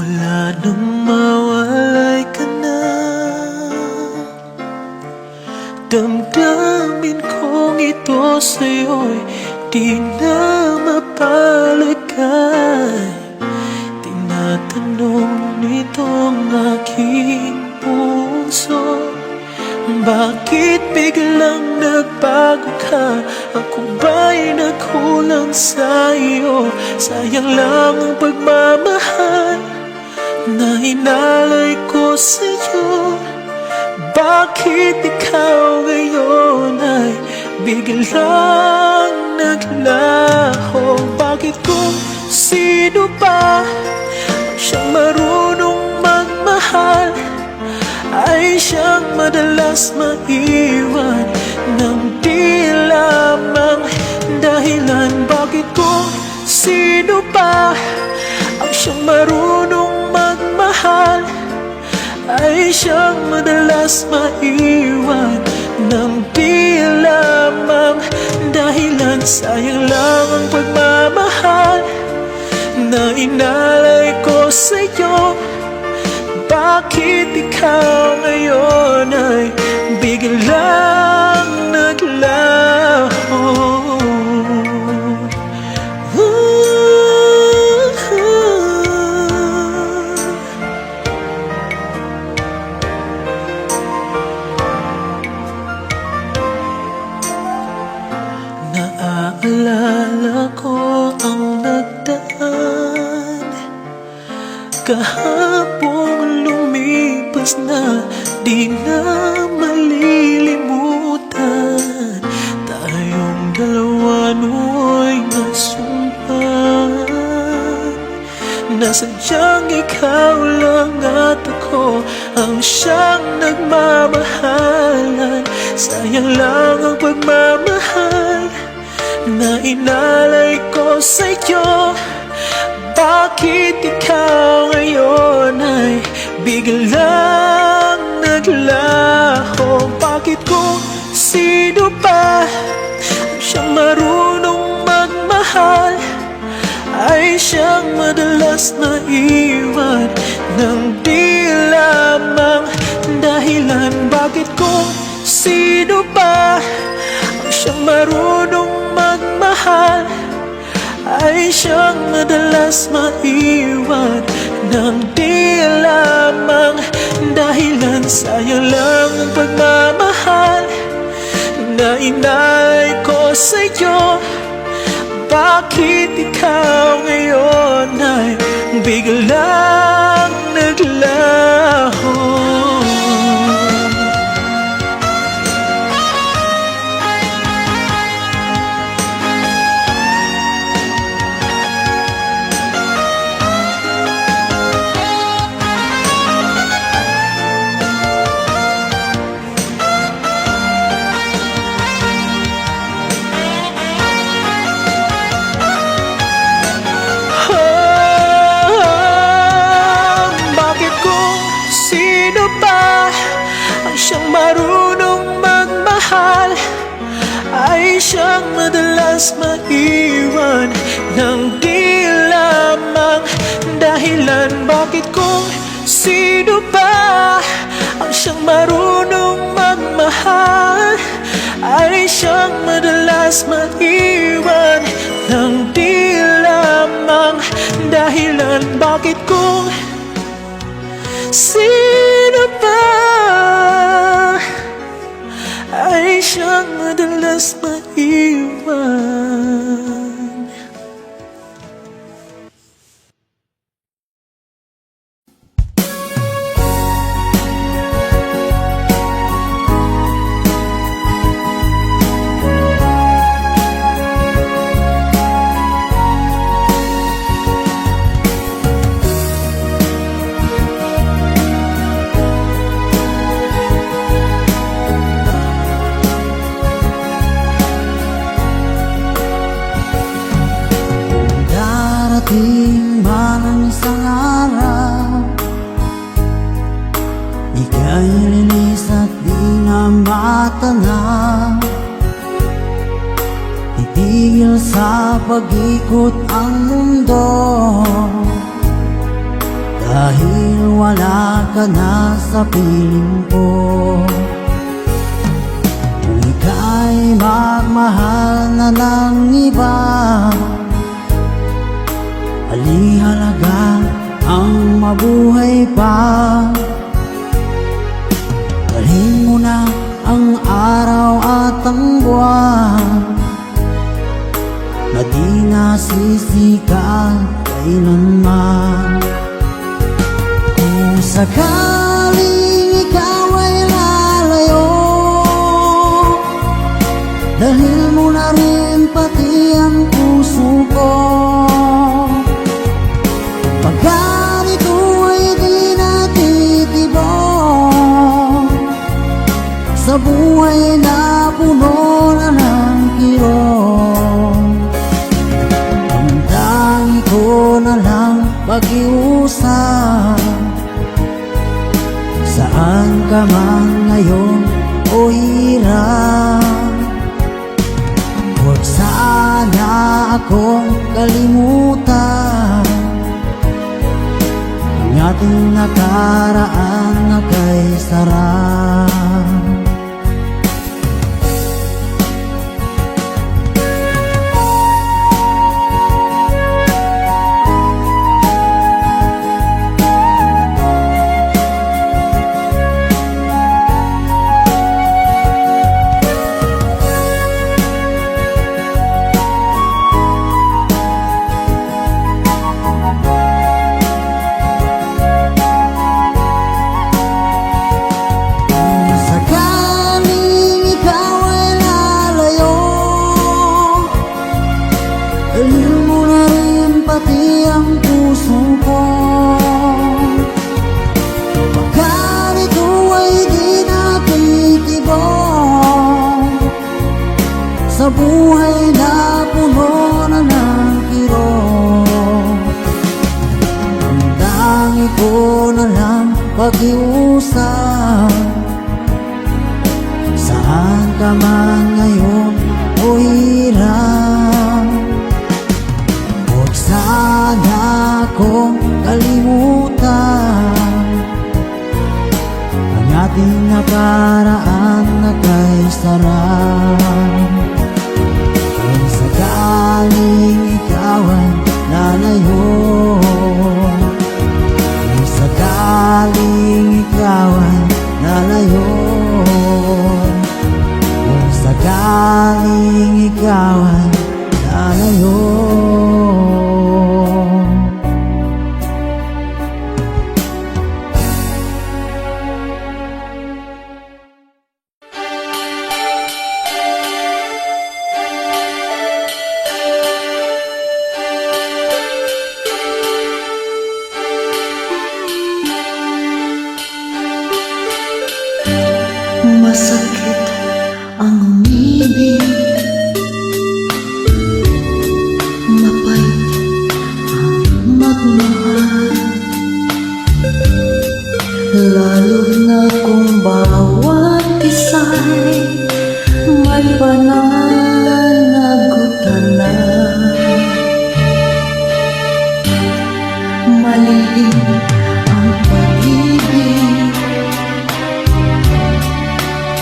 Mula nung mawalay ka na, damdamin kong ito sa'yo'y di na mapalagay. Tinatanong nitong aking puso, bakit biglang nagbago ka? Ako ba'y nagkulang sa'yo? Sayang lang ang pagmamahal na inalay ko sa'yo. Bakit ikaw ngayon ay biglang naglaho? Bakit kung sino pa siyang marunong magmahal ay siyang madalas maiwan ng di lamang dahilan? Bakit kung sino pa ang siyang marunong magmahal ay siyang madalas maiwan ng di lamang dahilan? Sayang lang ang pagmamahal na inalay ko sa'yo. Bakit ikaw ngayon ay biglang naglaho? Naaalala ko ang nagdaan kahapon, lumipas na, di na malilimutan. Tayong dalawa no'y nasumpan na sadyang ikaw lang at ako ang siyang nagmamahalan. Sayang lang ang pagmamahal na inalay ko sa'yo. Bakit ikaw ngayon ay biglang naglaho? Bakit kung sino pa siyang marunong magmahal ay siyang madalas maiwan ng di lamang dahilan? Bakit kung sino pa ang siyang marunong magmahal ay siyang madalas maiwan ng di lamang dahilan? Sayang lang ang pagmamahal na inalay ko sa'yo. Bakit ikaw ngayon ay biglang naglaho? Siyang marunong magmahal ay siyang madalas maiwan ng di lamang dahilan? Bakit kung sino pa ang siyang marunong magmahal ay siyang madalas maiwan ng di lamang dahilan? Bakit kung sino pa ay siyang madalas maiwan? Darating man ang isang araw, ika'y lilis at di na matanaw. Titigil sa pag-ikot ang mundo dahil wala ka na sa piling ko. Kung ika'y magmahal na ng iba, alihalaga ang mabuhay pa. Dalhin mo na ang araw at ang buwan na di nasisikat kailanman. Kung sakaling ikaw ay lalayo, dahil mo na rin pati ang puso ko. Pagkat ito ay di natitibok sa buhay na puno na ng kirot, ang tangi ko na lang pag-iusap. Saan ka man ngayon o hirap, huwag sana akong kalimutan ang ating nakaraan na kay sarap. Dalhin mo na rin pati ang puso ko. Pagkat ito ay di natitibok sa buhay na puno na ng kirot, ang tangi ko na lang pag-iusap. Saan ka man ngayon o hirap, huwag sana akong kalimutan ang ating nakaraan na kay sarap. Kung sakaling ikaw ay lalayo, kung sakaling ikaw ay lalayo, kung sakaling ikaw ay lalayo. Masakit ang umibig, mapait ang magmahal, lalo na kung bawat isa'y may pananagutan na. Malihim ang pag-ibig,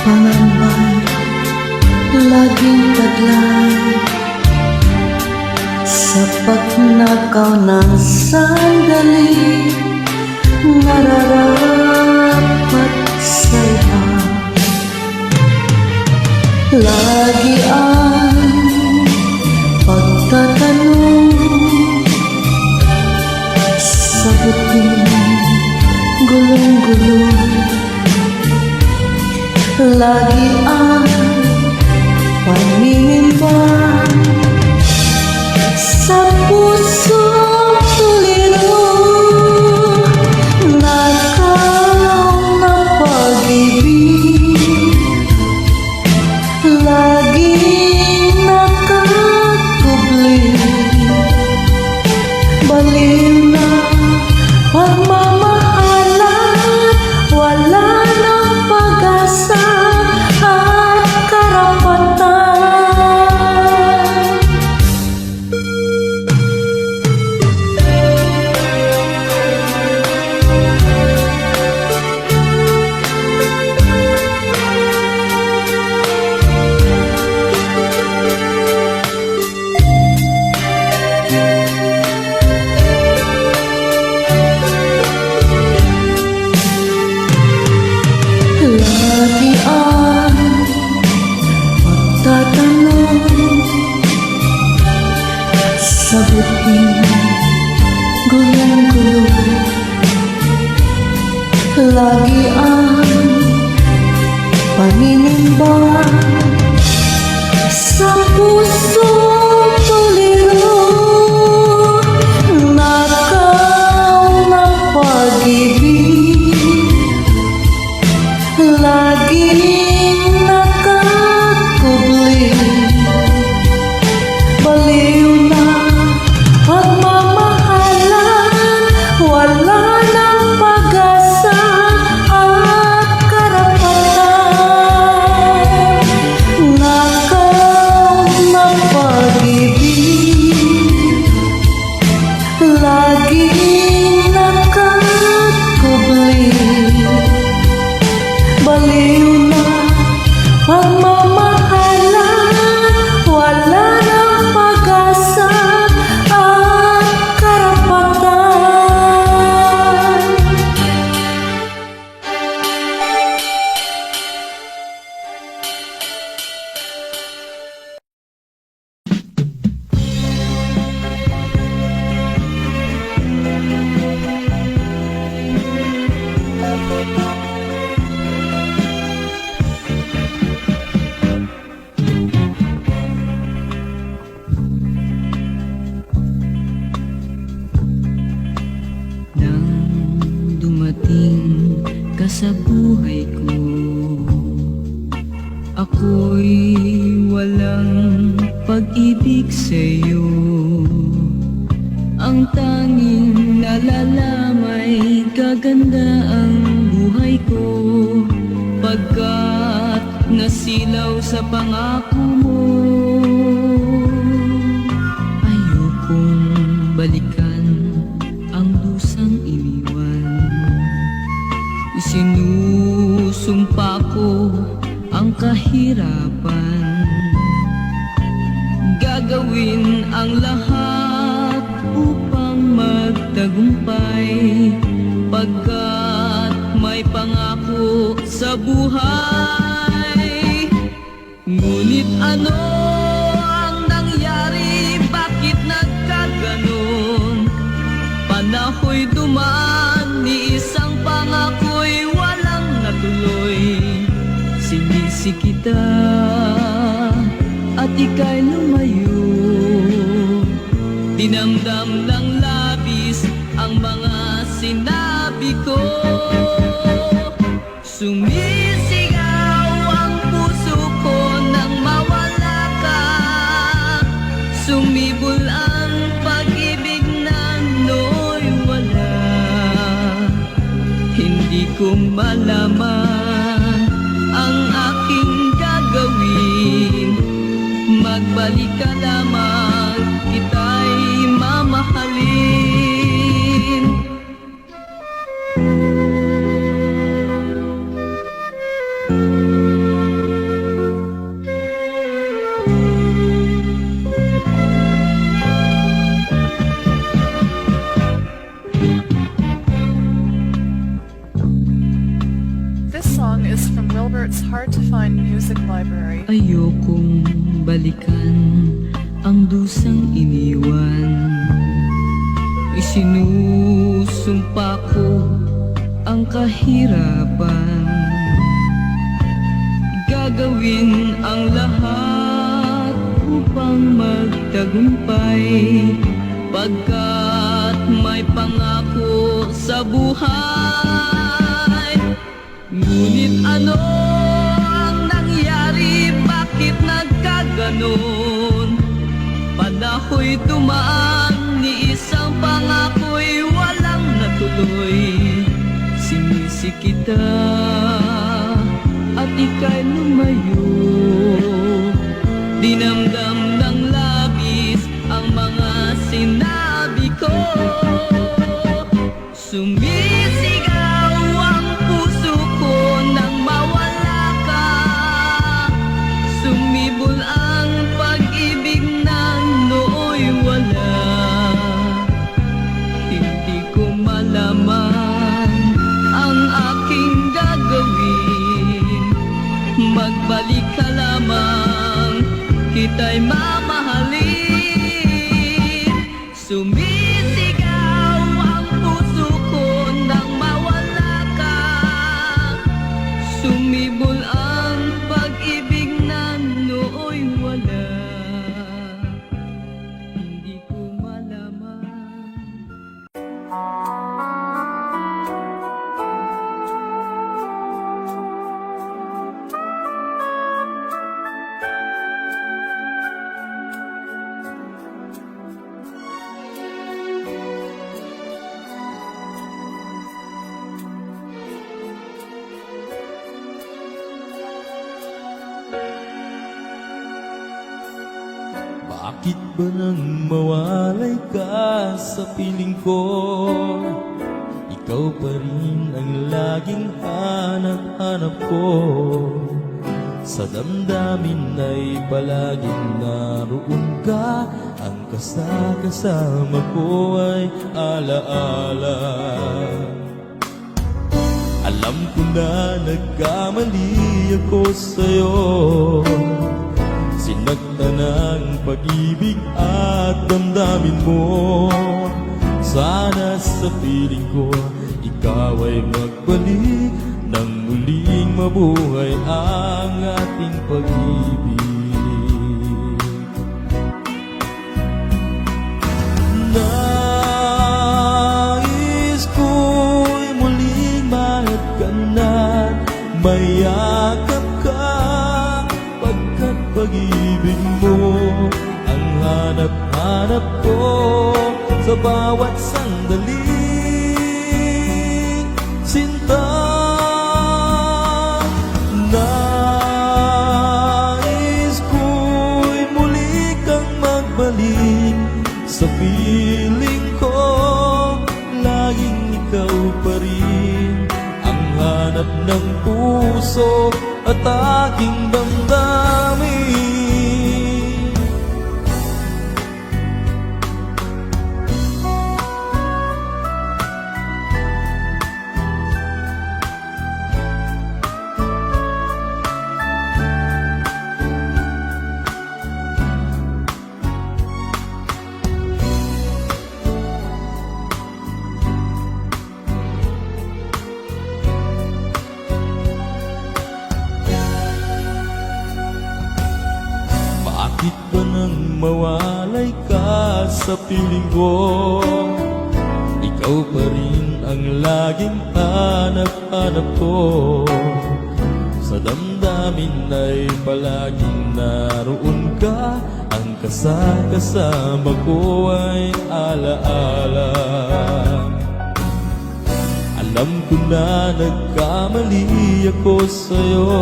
pangambay, laging taglay, sa pagnakaw ng sandali, nararapat sa iba. Lagi ang pagtatanong, sagutin gulong-gulong. Lagi ang panimba sa pusong tuliro, nakaw na pag-ibig, laging nakakubli, baliw na pagmamahalan, wala nang pag-asa at karapatan. puting gulong-gulong. Lagi ang paninimba sa puso tuliro. Nakaw ng pag-ibig, laging nakakubli. Baliw na pagmamahalan, wala nang pag-asa at karapatan. Nakaw ng pag-ibig, laging nakakubli. Baliw na pagmamahalan, wala nang pag-asa at karapatan. Nang dumating ka sa buhay ko, ako'y walang pag-ibig sa'yo. Ang tanging nalalamay, gaganda ang buhay ko, pagkat nasilaw sa pangako mo. Ayokong balikan ang dusang iniwan. Isinusumpa ko ang kahirapan, gagawin ang lahat upang magtagumpay, pagkat may pangako sa buhay. Ngunit ano ang nangyari? Bakit nagkaganon? Panaho'y dumaan, ni isang pangako'y walang natuloy. Sinisi kita at ika'y lumayo, dinamdam ng labis ang mga sinabi ko. Sumisigaw ang puso ko nang mawala ka, sumibol ang pag-ibig na nooy wala. Hindi ko malaman ang aking gagawin, magbalik ka lamang, kita'y mamahalin. This song is from Wilbert's Hard to Find Music Library. Ayokong balikan ang dusang iniwan. Isinusumpa ko ang kahirapan, gagawin ang lahat upang magtagumpay, pagkat may pangako sa buhay. Ngunit ano ang nangyari? Bakit nagkaganon? Panaho'y dumaan, ni isang pangako'y walang natuloy. Sinisi kita at ika'y lumayo, dinamdam ng labis ang mga sinabi ko. Sumisigaw ang puso ko nang mawala ka, sumibol ang pag-ibig na nooy wala. Hindi ko malaman ang aking gagawin, magbalik ka lamang, kita'y mamahalin. Bakit ba nang mawalay ka sa piling ko? Ikaw pa rin ang laging hanap-hanap ko. Sa damdamin ay palaging naroon ka. Ang kasama ko ay alaala. Alam ko na nagkamali ako sa'yo. Sinaktan ang pag-ibig at damdamin mo. Sana sa piling ko ikaw ay magbalik, nang muling mabuhay ang ating pag-ibig. Nais ko'y muling mahal ka na, mayakap ka, pagkat pag-ibig mo ang hanap-hanap ko sa bawat sandali. Sinta, nais ko'y muli kang magbalik sa piling ko. Laging ikaw pa rin ang hanap ng puso at aking damdamin. Bakit ba nang mawalay ka sa piling ko? Ikaw pa rin ang laging hanap-hanap ko. Sa damdamin ay palaging naroon ka. Ang kasama ko ay alaala. Alam ko na nagkamali ako sa'yo.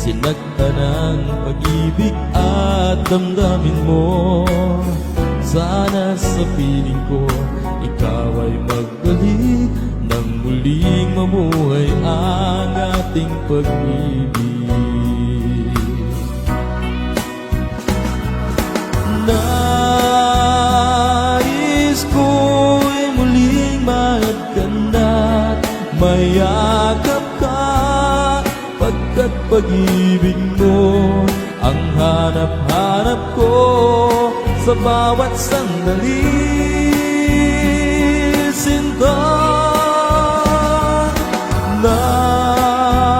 Sinaktan ang pag-ibig at damdamin mo. Sana sa piling ko ikaw ay magbalik, nang muling mamuhay ang ating pag-ibig. Nais ko'y muling mahal ka na, mayakap ka, pagkat pag-ibig mo ang hanap-hanap ko sa bawat sandali. Sinta,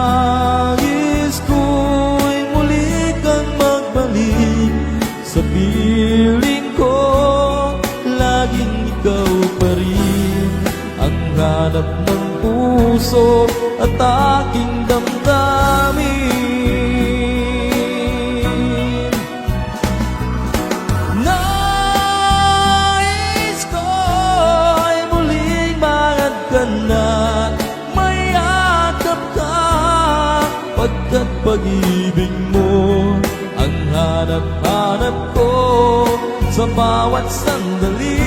nais ko'y muli kang magbalik sa piling ko. Laging ikaw pa rin ang hanap ng puso at aking damdamin. Nais ko'y muling mahal ka na, mayakap ka, pagkat pag-ibig mo ang hanap-hanap ko sa bawat sandali.